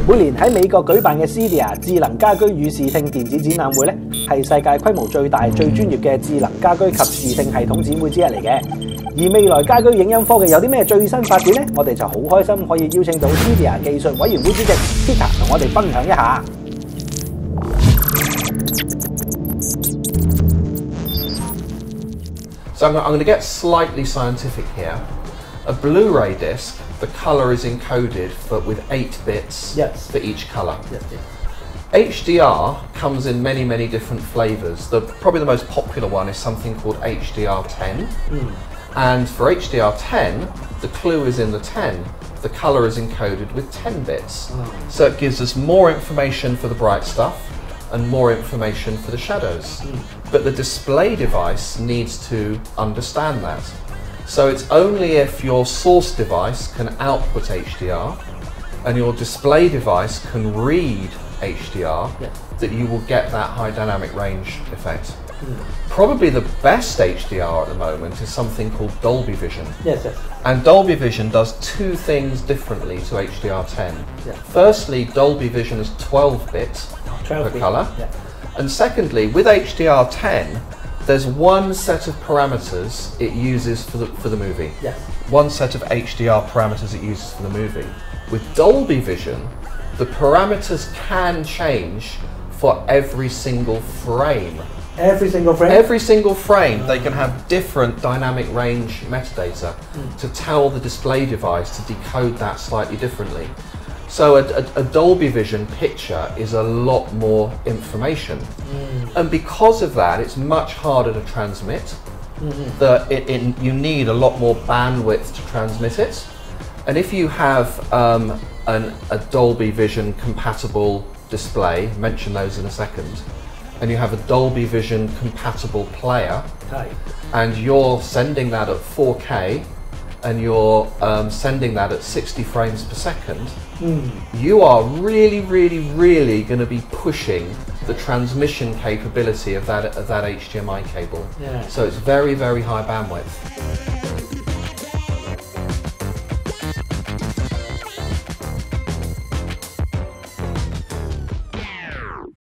每年喺美國舉辦嘅 HDR 智能家居與視聽電子展覽會咧，係世界規模最大、最專業嘅智能家居及視聽系統展會之一嚟嘅。而未來家居影音科技有啲咩最新發展呢？我哋就好開心可以邀請到 HDR 技術委員會主席 Peter 同我哋分享一下。So I'm going to get slightly scientific here. A Blu-ray disc, the colour is encoded with 8 bits for each colour. HDR comes in many different flavours. Probably the most popular one is something called HDR10. And for HDR10, the clue is in the 10. The colour is encoded with 10 bits. So it gives us more information for the bright stuff and more information for the shadows. But the display device needs to understand that. So it's only if your source device can output HDR and your display device can read HDR that you will get that high dynamic range effect. Probably the best HDR at the moment is something called Dolby Vision. And Dolby Vision does 2 things differently to HDR10. Firstly, Dolby Vision is 12 bits per colour. And secondly, with HDR10, there's one set of parameters it uses for the movie. One set of HDR parameters it uses for the movie. With Dolby Vision, the parameters can change for every single frame. Every single frame? Every single frame, they can have different dynamic range metadata to tell the display device to decode that slightly differently. So a Dolby Vision picture is a lot more information. And because of that, it's much harder to transmit. You need a lot more bandwidth to transmit it. And if you have a Dolby Vision compatible display, mention those in a second, and you have a Dolby Vision compatible player, and you're sending that at 4K, and you're sending that at 60 frames per second, you are really going to be pushing the transmission capability of that HDMI cable. So it's very high bandwidth.